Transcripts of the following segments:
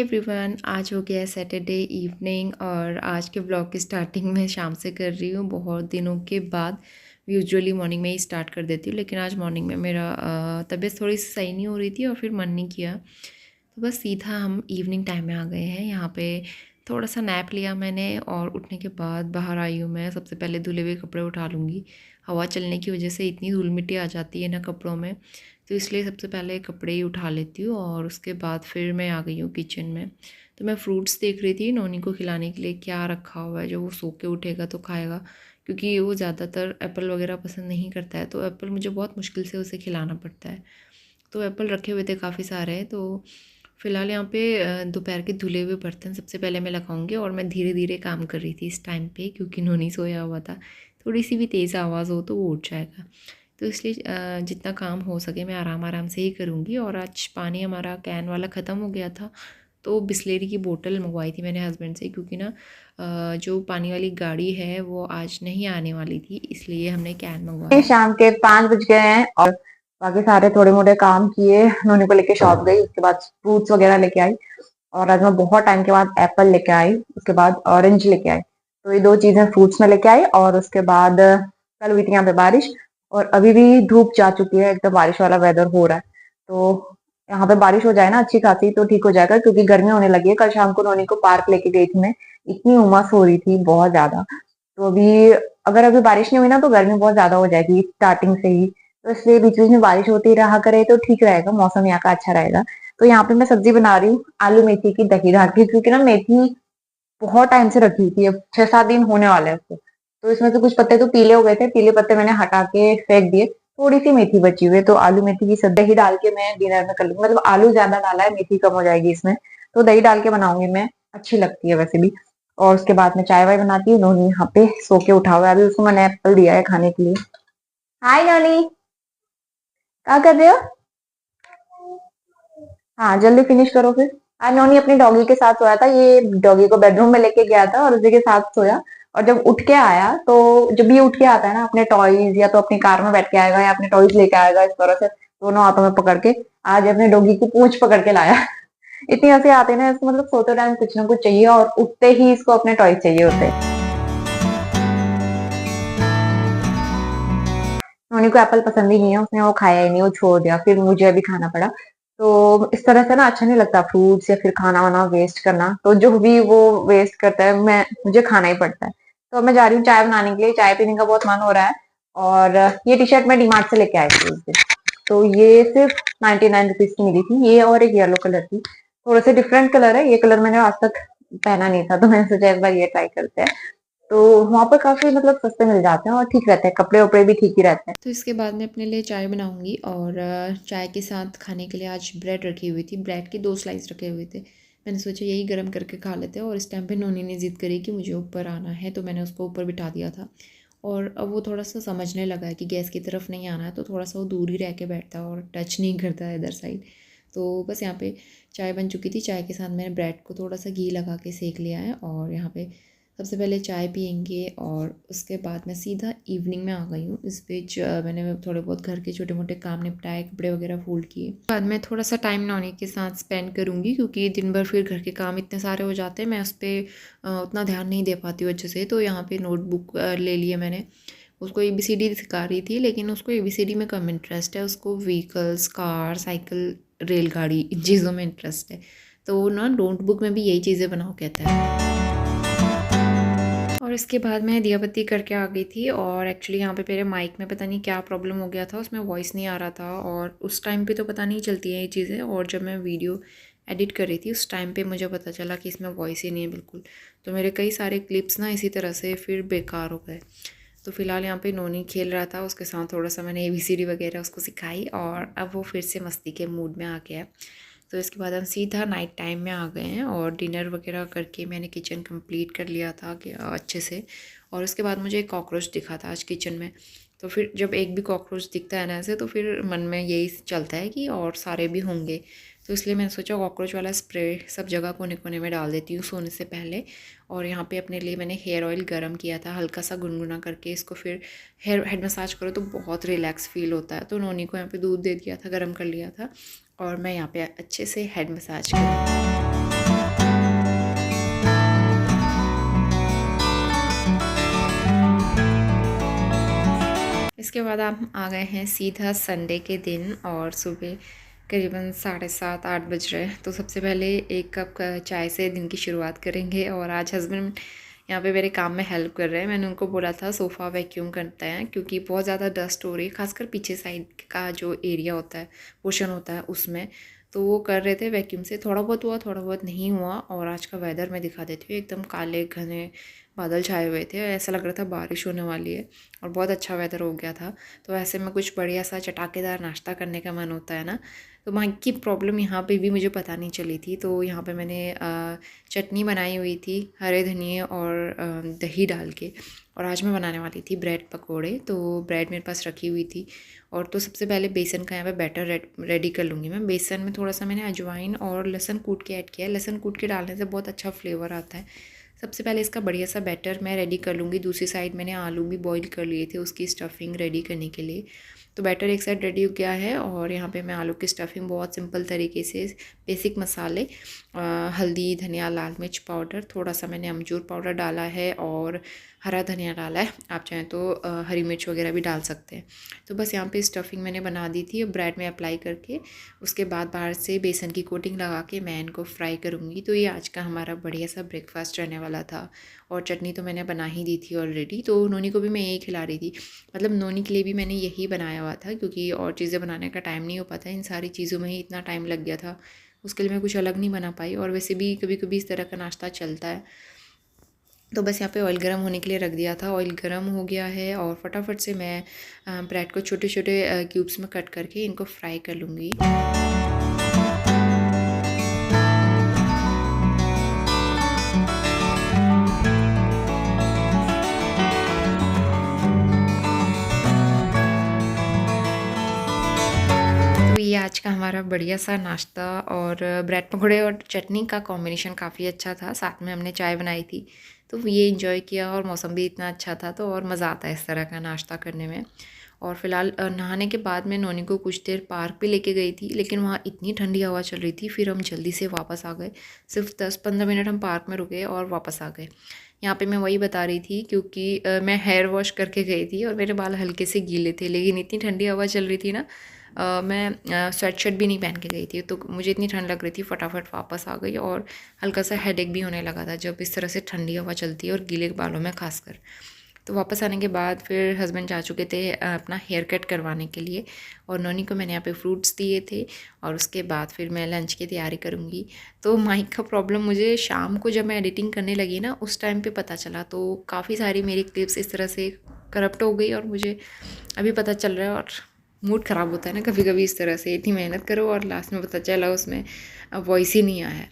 Everyone, आज हो गया है सैटरडे इवनिंग और आज के ब्लॉग की स्टार्टिंग मैं शाम से कर रही हूँ। बहुत दिनों के बाद यूजुअली मॉर्निंग में ही स्टार्ट कर देती हूँ, लेकिन आज मॉर्निंग में मेरा तबीयत थोड़ी सी सही नहीं हो रही थी और फिर मन नहीं किया, तो बस सीधा हम इवनिंग टाइम में आ गए हैं। यहाँ पे थोड़ा सा नैप लिया मैंने और उठने के बाद बाहर आई हूँ। मैं सबसे पहले धुले हुए कपड़े उठा लूँगी। हवा चलने की वजह से इतनी धूल मिट्टी आ जाती है ना कपड़ों में, तो इसलिए सबसे पहले कपड़े ही उठा लेती हूँ और उसके बाद फिर मैं आ गई हूँ किचन में। तो मैं फ्रूट्स देख रही थी नोनी को खिलाने के लिए क्या रखा हुआ है जो वो सो के उठेगा तो खाएगा, क्योंकि वो ज़्यादातर एप्पल वगैरह पसंद नहीं करता है, तो एप्पल मुझे बहुत मुश्किल से उसे खिलाना पड़ता है। तो एप्पल रखे हुए थे काफ़ी सारे, तो फ़िलहाल यहाँ पे दोपहर के धुले हुए बर्तन सबसे पहले मैं लगाऊंगी और मैं धीरे धीरे काम कर रही थी इस टाइम पे, क्योंकि नोनी सोया हुआ था। थोड़ी सी भी तेज़ आवाज़ हो तो वो उठ जाएगा, तो इसलिए जितना काम हो सके मैं आराम आराम से ही करूँगी। और आज पानी हमारा कैन वाला ख़त्म हो गया था, तो बिस्लेरी की बोतल मंगवाई थी मैंने हस्बैंड से, क्योंकि ना जो पानी वाली गाड़ी है वो आज नहीं आने वाली थी, इसलिए हमने कैन मंगवाया। शाम के 5 बज गए हैं और बाकी सारे थोड़े मोटे काम किए। नोनी को लेके शॉप गई, उसके बाद फ्रूट्स वगैरह लेके आई और आज मैं बहुत टाइम के बाद एप्पल लेके आई, उसके बाद ऑरेंज लेके आई। तो ये दो चीजें फ्रूट्स में लेके आई और उसके बाद कल हुई थी यहाँ पे बारिश और अभी भी धूप जा चुकी है, एकदम बारिश वाला वेदर हो रहा है। तो यहाँ पे बारिश हो जाए ना अच्छी खासी तो ठीक हो जाएगा, क्योंकि गर्मी होने लगी है। कल शाम को नोनी को पार्क लेके गई थी मैं, इतनी उमस हो रही थी बहुत ज्यादा। तो अभी अगर अभी बारिश नहीं हुई ना तो गर्मी बहुत ज्यादा हो जाएगी स्टार्टिंग से ही, तो इसलिए बीच बीच में बारिश होती रहा करे तो ठीक रहेगा, मौसम यहाँ का अच्छा रहेगा। तो यहाँ पे मैं सब्जी बना रही हूँ आलू मेथी की दही डाल के, क्योंकि ना मेथी बहुत टाइम से रखी हुई थी, अब 6-7 दिन होने वाले हैं उसको। तो इसमें से कुछ पत्ते तो पीले हो गए थे, पीले पत्ते मैंने हटा के फेंक दिए, थोड़ी सी मेथी बची हुई है। तो आलू मेथी की दही डाल के मैं डिनर में कर लूंगी, मतलब आलू ज्यादा डाला है, मेथी कम हो जाएगी इसमें, तो दही डाल के बनाऊंगी मैं, अच्छी लगती है वैसे भी। और उसके बाद में चाय वाय बनाती हूँ। नोनी यहाँ पे सो के उठा हुआ है, अभी उसको मैंने एप्पल दिया है खाने के लिए। हाय नोनी, क्या कर रहे हो? हाँ जल्दी फिनिश करो फिर। आज नोनी अपनी डॉगी के साथ सोया था, ये डॉगी को बेडरूम में लेके गया था और उसी के साथ सोया। और जब उठ के आया, तो जब ये उठ के आता है ना अपने टॉयज, या तो अपनी कार में बैठ के आएगा या अपने टॉयज लेके आएगा इस तरह से दोनों हाथों में पकड़ के। आज अपने डॉगी की पूंछ पकड़ के लाया। इतनी हंसी आती है ना इसको, मतलब सोते टाइम कुछ ना कुछ चाहिए और उठते ही इसको अपने टॉयज चाहिए होते हैं। नोनी को एप्पल पसंद ही नहीं है, उसने वो खाया ही नहीं, वो छोड़ दिया, फिर मुझे अभी खाना पड़ा। तो इस तरह से ना अच्छा नहीं लगता फ्रूट्स या फिर खाना वाना वेस्ट करना, तो जो भी वो वेस्ट करता है मैं मुझे खाना ही पड़ता है। तो अब मैं जा रही हूँ चाय बनाने के लिए, चाय पीने का बहुत मन हो रहा है। और ये टी शर्ट मैं डीमार्ट से लेके आई थी उस दिन, तो ये सिर्फ 99 रुपीज की मिली थी, ये और एक येलो कलर की, थोड़े से डिफरेंट कलर है, ये कलर मैंने आज तक पहना नहीं था, तो मैंने सोचा एक बार ये ट्राई करते हैं। तो वहां पर काफी मतलब सस्ते मिल जाते हैं और ठीक रहते हैं, कपड़े वपड़े भी ठीक ही रहते हैं। तो इसके बाद मैं अपने लिए चाय बनाऊंगी और चाय के साथ खाने के लिए आज ब्रेड रखी हुई थी, ब्रेड के 2 स्लाइस रखे हुए थे। मैंने सोचा यही गर्म करके खा लेते हैं, और इस टाइम पे नोनी ने ज़िद करी कि मुझे ऊपर आना है, तो मैंने उसको ऊपर बिठा दिया था। और अब वो थोड़ा सा समझने लगा है कि गैस की तरफ नहीं आना है, तो थोड़ा सा वो दूर ही रह के बैठता है और टच नहीं करता है इधर साइड। तो बस यहाँ पे चाय बन चुकी थी, चाय के साथ मैंने ब्रेड को थोड़ा सा घी लगा के सेक लिया है, और यहाँ पे सबसे पहले चाय पियेंगे और उसके बाद मैं सीधा इवनिंग में आ गई हूँ। इस बीच मैंने थोड़े बहुत घर के छोटे मोटे काम निपटाए, कपड़े वगैरह फोल्ड किए। बाद में थोड़ा सा टाइम नौनी के साथ स्पेंड करूँगी, क्योंकि दिन भर फिर घर के काम इतने सारे हो जाते हैं, मैं उस पर उतना ध्यान नहीं दे पाती हूँ अच्छे से। तो यहाँ पे नोटबुक ले लिए मैंने, उसको ABCD सिखा रही थी, लेकिन उसको ABCD में कम इंटरेस्ट है, उसको व्हीकल्स, कार, साइकिल, रेलगाड़ी, इन चीज़ों में इंटरेस्ट है। तो वो ना नोटबुक में भी यही चीज़ें बनाओ कहता है। और इसके बाद मैं दिया बत्ती करके आ गई थी, और एक्चुअली यहाँ पे मेरे माइक में पता नहीं क्या प्रॉब्लम हो गया था, उसमें वॉइस नहीं आ रहा था, और उस टाइम पे तो पता नहीं चलती है ये चीज़ें, और जब मैं वीडियो एडिट कर रही थी उस टाइम पे मुझे पता चला कि इसमें वॉइस ही नहीं है बिल्कुल। तो मेरे कई सारे क्लिप्स ना इसी तरह से फिर बेकार हो गए। तो फिलहाल यहाँ पे नोनी खेल रहा था, उसके साथ थोड़ा सा मैंने ABCD वगैरह उसको सिखाई, और अब वो फिर से मस्ती के मूड में आ गया है। तो इसके बाद हम सीधा नाइट टाइम में आ गए हैं, और डिनर वगैरह करके मैंने किचन कंप्लीट कर लिया था कि अच्छे से। और उसके बाद मुझे एक कॉकरोच दिखा था आज किचन में, तो फिर जब एक भी कॉकरोच दिखता है ना ऐसे, तो फिर मन में यही चलता है कि और सारे भी होंगे। तो इसलिए मैंने सोचा कॉकरोच वाला स्प्रे सब जगह कोने कोने में डाल देती हूँ सोने से पहले। और यहाँ पे अपने लिए मैंने हेयर ऑयल गर्म किया था हल्का सा गुनगुना करके, इसको फिर हेड मसाज करो तो बहुत रिलैक्स फील होता है। तो नोनी को यहाँ पे दूध दे दिया था, गर्म कर लिया था, और मैं यहाँ पे अच्छे से हेड मसाज करूँ। उसके बाद आप आ गए हैं सीधा संडे के दिन और सुबह करीबन 7:30-8 बज रहे हैं। तो सबसे पहले एक कप चाय से दिन की शुरुआत करेंगे। और आज हस्बैंड यहाँ पे मेरे काम में हेल्प कर रहे हैं। मैंने उनको बोला था सोफ़ा वैक्यूम करते हैं क्योंकि बहुत ज़्यादा डस्ट हो रही है, खासकर पीछे साइड का जो एरिया होता है, पोर्शन होता है उसमें। तो वो कर रहे थे वैक्यूम से, थोड़ा बहुत हुआ, थोड़ा बहुत नहीं हुआ। और आज का वेदर मैं दिखा देती हूँ, एकदम काले घने बादल छाए हुए थे, ऐसा लग रहा था बारिश होने वाली है और बहुत अच्छा वेदर हो गया था। तो ऐसे में कुछ बढ़िया सा चटाकेदार नाश्ता करने का मन होता है ना। तो वहाँ की प्रॉब्लम यहाँ पे भी मुझे पता नहीं चली थी। तो यहाँ पे मैंने चटनी बनाई हुई थी हरे धनिए और दही डाल के। और आज मैं बनाने वाली थी ब्रेड पकोड़े। तो ब्रेड मेरे पास रखी हुई थी। और तो सबसे पहले बेसन का यहाँ पे बैटर रेडी कर लूँगी मैं। बेसन में थोड़ा सा मैंने अजवाइन और लहसुन कूट के ऐड किया है। लहसुन कूट के डालने से बहुत अच्छा फ्लेवर आता है। सबसे पहले इसका बढ़िया सा बैटर मैं रेडी कर लूँगी। दूसरी साइड मैंने आलू भी बॉईल कर लिए थे उसकी स्टफिंग रेडी करने के लिए। तो बैटर एक साइड रेडी हो गया है और यहाँ पे मैं आलू की स्टफिंग बहुत सिंपल तरीके से बेसिक मसाले हल्दी, धनिया, लाल मिर्च पाउडर, थोड़ा सा मैंने अमचूर पाउडर डाला है और हरा धनिया डाला है। आप चाहें तो हरी मिर्च वगैरह भी डाल सकते हैं। तो बस यहाँ पे स्टफिंग मैंने बना दी थी ब्रेड में अप्लाई करके। उसके बाद बाहर से बेसन की कोटिंग लगा के मैं इनको फ्राई करूँगी। तो ये आज का हमारा बढ़िया सा ब्रेकफास्ट रहने वाला था। और चटनी तो मैंने बना ही दी थी ऑलरेडी, तो नोनी को भी मैं यही खिला रही थी। मतलब नोनी के लिए भी मैंने यही बनाया हुआ था क्योंकि और चीज़ें बनाने का टाइम नहीं हो पाता, इन सारी चीज़ों में ही इतना टाइम लग गया था। उसके लिए मैं कुछ अलग नहीं बना पाई। और वैसे भी कभी कभी इस तरह का नाश्ता चलता है। तो बस यहाँ पे ऑयल गर्म होने के लिए रख दिया था। ऑयल गर्म हो गया है और फटाफट से मैं ब्रेड को छोटे छोटे क्यूब्स में कट करके इनको फ्राई कर लूँगी। तो ये आज का हमारा बढ़िया सा नाश्ता। और ब्रेड पकौड़े और चटनी का कॉम्बिनेशन काफ़ी अच्छा था। साथ में हमने चाय बनाई थी तो ये इंजॉय किया और मौसम भी इतना अच्छा था तो और मज़ा आता है इस तरह का नाश्ता करने में। और फिलहाल नहाने के बाद मैं नोनी को कुछ देर पार्क भी लेके गई थी, लेकिन वहाँ इतनी ठंडी हवा चल रही थी फिर हम जल्दी से वापस आ गए। सिर्फ 10-15 मिनट हम पार्क में रुके और वापस आ गए। यहाँ पे मैं वही बता रही थी क्योंकि मैं हेयर वॉश करके गई थी और मेरे बाल हल्के से गीले थे, लेकिन इतनी ठंडी हवा चल रही थी ना, मैं स्वेट शर्ट भी नहीं पहन के गई थी तो मुझे इतनी ठंड लग रही थी, फटाफट वापस आ गई। और हल्का सा हेडेक भी होने लगा था जब इस तरह से ठंडी हवा चलती है और गीले बालों में खासकर। तो वापस आने के बाद फिर हस्बैंड जा चुके थे अपना हेयर कट करवाने के लिए और नोनी को मैंने यहाँ पे फ्रूट्स दिए थे। और उसके बाद फिर मैं लंच की तैयारी करूँगी। तो माइक का प्रॉब्लम मुझे शाम को जब मैं एडिटिंग करने लगी ना उस टाइम पे पता चला। तो काफ़ी सारी मेरी क्लिप्स इस तरह से करप्ट हो गई और मुझे अभी पता चल रहा है। और मूड ख़राब होता है ना कभी कभी इस तरह से, इतनी मेहनत करो और लास्ट में पता चला उसमें वॉइस ही नहीं आया है।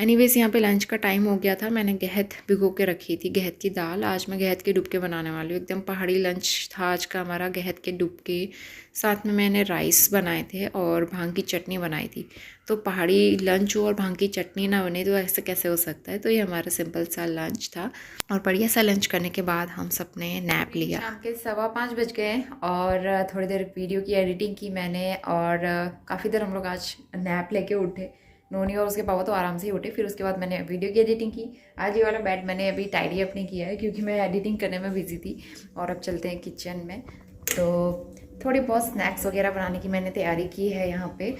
एनीवेज यहाँ पे लंच का टाइम हो गया था। मैंने गहत भिगो के रखी थी, गहत की दाल। आज मैं गहत के डुबके बनाने वाली हूँ। एकदम पहाड़ी लंच था आज का हमारा, गहत के डुबके। साथ में मैंने राइस बनाए थे और भांग की चटनी बनाई थी। तो पहाड़ी लंच हो और भांग की चटनी ना बने तो ऐसे कैसे हो सकता है। तो ये हमारा सिंपल सा लंच था। और बढ़िया सा लंच करने के बाद हम सब ने नैप लिया। शाम के 5:15 बज गए और थोड़ी देर वीडियो की एडिटिंग की मैंने और काफ़ी देर हम लोग आज नैप लेके उठे। नोनी और उसके पापा तो आराम से ही उठे। फिर उसके बाद मैंने वीडियो की एडिटिंग की। आज ये वाला बेड मैंने अभी टाइडी अप नहीं किया है क्योंकि मैं एडिटिंग करने में बिजी थी। और अब चलते हैं किचन में। तो थोड़ी बहुत स्नैक्स वगैरह बनाने की मैंने तैयारी की है यहाँ पे।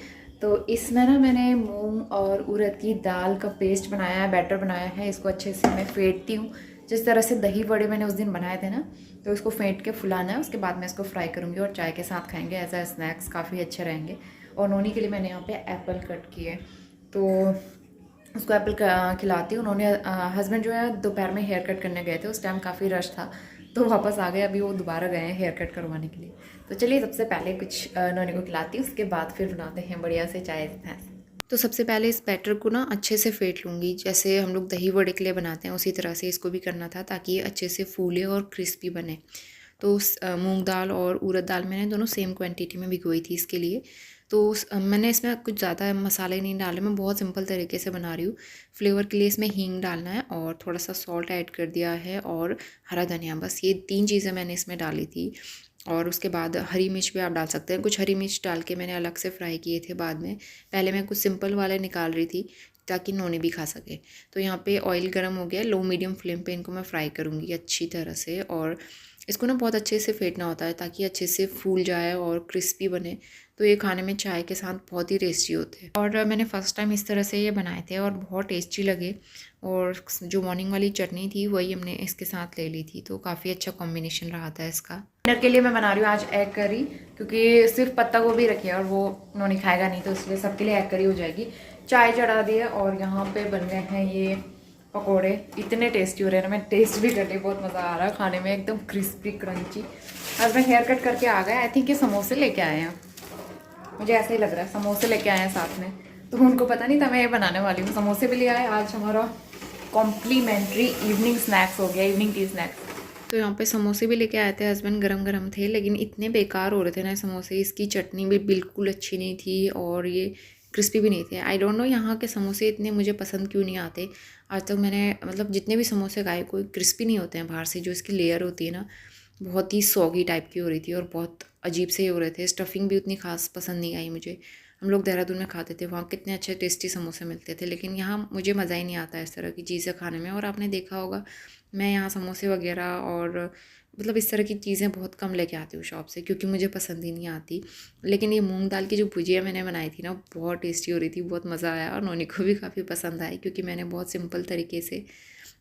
तो इसमें ना मैंने मूंग और उड़द की दाल का पेस्ट बनाया है, बैटर बनाया है। इसको अच्छे से मैं फेंटती हूँ, जिस तरह से दही बड़े मैंने उस दिन बनाए थे ना, तो इसको फेंट के फुलाना है। उसके बाद मैं इसको फ्राई करूँगी और चाय के साथ खाएंगे। एज अ स्नैक्स काफ़ी अच्छे रहेंगे। और नोनी के लिए मैंने यहाँ पे एप्पल कट किए, तो उसको एप्पल खिलाती हूँ। उन्होंने हस्बैंड जो है दोपहर में हेयर कट करने गए थे, उस टाइम काफ़ी रश था तो वापस आ गए। अभी वो दोबारा गए हैं हेयर कट करवाने के लिए। तो चलिए सबसे पहले कुछ नोनी को खिलाती हूँ, उसके बाद फिर बनाते हैं बढ़िया से चाय। तो सबसे पहले इस बैटर को ना अच्छे से फेंट लूँगी, जैसे हम लोग दही वड़े के लिए बनाते हैं उसी तरह से इसको भी करना था ताकि ये अच्छे से फूले और क्रिस्पी बने। तो मूंग दाल और उड़द दाल मैंने दोनों सेम क्वांटिटी में भिगोई थी इसके लिए। तो मैंने इसमें कुछ ज़्यादा मसाले नहीं डाले, मैं बहुत सिंपल तरीके से बना रही हूँ। फ्लेवर के लिए इसमें हींग डालना है और थोड़ा सा सॉल्ट ऐड कर दिया है और हरा धनिया, बस ये 3 चीज़ें मैंने इसमें डाली थी। और उसके बाद हरी मिर्च भी आप डाल सकते हैं। कुछ हरी मिर्च डाल के मैंने अलग से फ्राई किए थे बाद में। पहले मैं कुछ सिंपल वाले निकाल रही थी ताकि नोनी भी खा सके। तो यहाँ पे ऑयल गर्म हो गया, लो मीडियम फ्लेम पे इनको मैं फ्राई करूँगी अच्छी तरह से। और इसको ना बहुत अच्छे से फेंटना होता है ताकि अच्छे से फूल जाए और क्रिस्पी बने। तो ये खाने में चाय के साथ बहुत ही टेस्टी होते हैं। और मैंने फ़र्स्ट टाइम इस तरह से ये बनाए थे और बहुत टेस्टी लगे। और जो मॉर्निंग वाली चटनी थी वही हमने इसके साथ ले ली थी, तो काफ़ी अच्छा कॉम्बिनेशन रहा था इसका। डिनर के लिए मैं बना रही हूँ आज एग करी, क्योंकि सिर्फ पत्ता गोभी रखी है और वो नोनी खाएगा नहीं, तो इसलिए सबके लिए एग करी हो जाएगी। चाय चढ़ा दी है और यहाँ पे बन रहे हैं ये पकोड़े। इतने टेस्टी हो रहे हैं ना, मैं टेस्ट भी कर रही, बहुत मज़ा आ रहा है खाने में, एकदम crispy crunchy. Husband hair cut करके आ गए, आई थिंक ये समोसे लेके आए हैं, मुझे ऐसा ही लग रहा है समोसे लेके आए हैं साथ में। तो उनको पता नहीं था मैं ये बनाने वाली हूँ, समोसे भी ले आए। आज हमारा कॉम्प्लीमेंट्री इवनिंग स्नैक्स हो गया, इवनिंग टी स्नैक्स। तो यहाँ पे समोसे भी लेके आए थे हस्बैंड, गरम गरम थे, लेकिन इतने बेकार हो रहे थे ना समोसे। इसकी चटनी भी बिल्कुल अच्छी नहीं थी और ये क्रिस्पी भी नहीं थे। आई डोंट नो यहाँ के समोसे इतने मुझे पसंद क्यों नहीं आते। आज तक मैंने मतलब जितने भी समोसे खाए कोई क्रिस्पी नहीं होते हैं बाहर से। जो इसकी लेयर होती है ना बहुत ही सॉगी टाइप की हो रही थी और बहुत अजीब से ही हो रहे थे। स्टफिंग भी उतनी खास पसंद नहीं आई मुझे। हम लोग देहरादून में खाते थे, वहाँ कितने अच्छे टेस्टी समोसे मिलते थे, लेकिन यहाँ मुझे मज़ा ही नहीं आता इस तरह की चीज़ें खाने में। और आपने देखा होगा मैं यहाँ समोसे वगैरह और मतलब इस तरह की चीज़ें बहुत कम लेके आती हूँ शॉप से, क्योंकि मुझे पसंद ही नहीं आती। लेकिन ये मूंग दाल की जो भुजिया मैंने बनाई थी ना बहुत टेस्टी हो रही थी, बहुत मज़ा आया और नोनी को भी काफ़ी पसंद आई, क्योंकि मैंने बहुत सिंपल तरीके से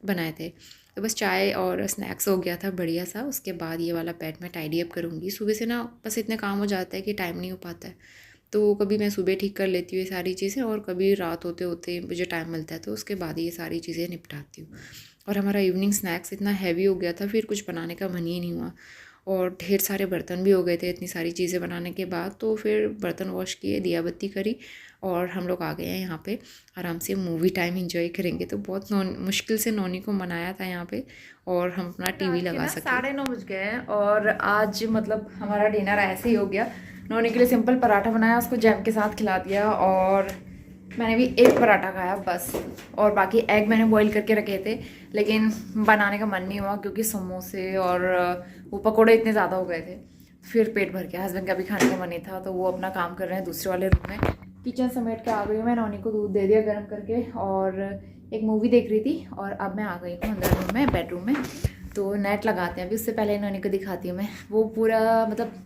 बनाए थे। तो बस चाय और स्नैक्स हो गया था बढ़िया सा। उसके बाद ये वाला बेड मैं टाइडी अप करूँगी। सुबह से ना बस इतने काम हो जाता है कि टाइम नहीं हो पाता है, तो कभी मैं सुबह ठीक कर लेती हूँ ये सारी चीज़ें और कभी रात होते होते मुझे टाइम मिलता है तो उसके बाद ये सारी चीज़ें निपटाती हूँ। और हमारा इवनिंग स्नैक्स इतना हैवी हो गया था, फिर कुछ बनाने का मन ही नहीं हुआ और ढेर सारे बर्तन भी हो गए थे इतनी सारी चीज़ें बनाने के बाद। तो फिर बर्तन वॉश किए, दिया बत्ती करी और हम लोग आ गए हैं यहाँ पे आराम से मूवी टाइम एंजॉय करेंगे। तो बहुत मुश्किल से नोनी को मनाया था यहाँ पे और हम अपना टीवी लगा सके। 9:30 बज गए हैं और आज मतलब हमारा डिनर ऐसे ही हो गया। नोनी के लिए सिंपल पराठा बनाया, उसको जैम के साथ खिला दिया और मैंने भी एक पराठा खाया बस। और बाकी एग मैंने बॉईल करके रखे थे, लेकिन बनाने का मन नहीं हुआ क्योंकि समोसे और वो पकोड़े इतने ज़्यादा हो गए थे। फिर पेट भर गया, हस्बैंड का भी खाने का मन नहीं था, तो वो अपना काम कर रहे हैं दूसरे वाले रूम में। किचन समेट के आ गई हूँ मैं, नोनी को दूध दे दिया गर्म करके और एक मूवी देख रही थी। और अब मैं आ गई हूँ अंदर रूम में, बेडरूम में। तो नेट लगाते हैं अभी, उससे पहले नोनी को दिखाती हूँ मैं। वो पूरा मतलब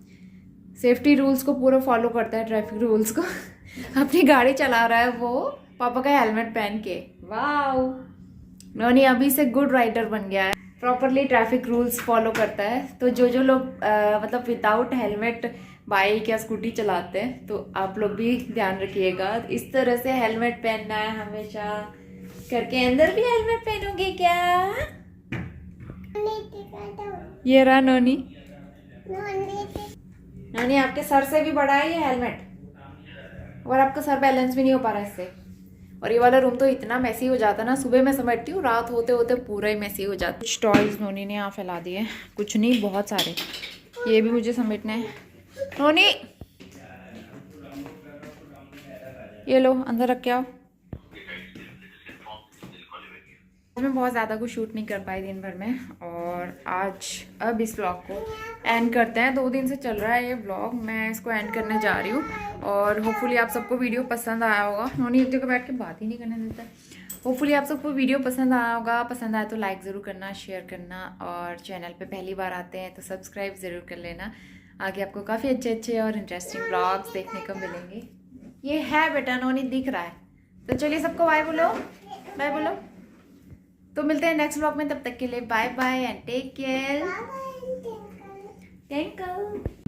सेफ्टी रूल्स को पूरा फॉलो करता है, ट्रैफिक रूल्स को अपनी गाड़ी चला रहा है वो पापा का हेलमेट पहन के। वाओ, नोनी अभी से गुड राइडर बन गया है, प्रॉपरली ट्रैफिक रूल्स फॉलो करता है। तो जो जो लोग मतलब विदाउट हेलमेट बाइक या स्कूटी चलाते हैं तो आप लोग भी ध्यान रखिएगा, इस तरह से हेलमेट पहनना है हमेशा करके। अंदर भी हेलमेट पहनोगे क्या? ये रहा नोनी। नोनी आपके सर से भी बड़ा है ये हेलमेट और आपका सर बैलेंस भी नहीं हो पा रहा इससे। और ये वाला रूम तो इतना मैसी हो जाता है ना, सुबह मैं समेटती हूँ रात होते होते पूरा ही मैसी हो जाता है। कुछ टॉयज नोनी ने यहाँ फैला दिए, कुछ नहीं बहुत सारे, ये भी मुझे समेटने हैं। नोनी ये लो अंदर रख के आओ। मैं बहुत ज़्यादा कुछ शूट नहीं कर पाई दिन भर में और आज अब इस व्लॉग को एंड करते हैं। 2 दिन से चल रहा है ये व्लॉग, मैं इसको एंड करने जा रही हूँ और होपफुली आप सबको वीडियो पसंद आया होगा। नोनी एक जगह बैठ के बात ही नहीं करने देता। होपफुली आप सबको वीडियो पसंद आया होगा, पसंद आया तो लाइक ज़रूर करना, शेयर करना और चैनल पर पहली बार आते हैं तो सब्सक्राइब ज़रूर कर लेना। आगे आपको काफ़ी अच्छे अच्छे और इंटरेस्टिंग व्लॉग्स देखने को मिलेंगे। ये है बेटा, नोनी दिख रहा है। तो चलिए सबको बाय बोलो, बाय बोलो। तो मिलते हैं नेक्स्ट व्लॉग में, तब तक के लिए bye bye and take care. Thank you.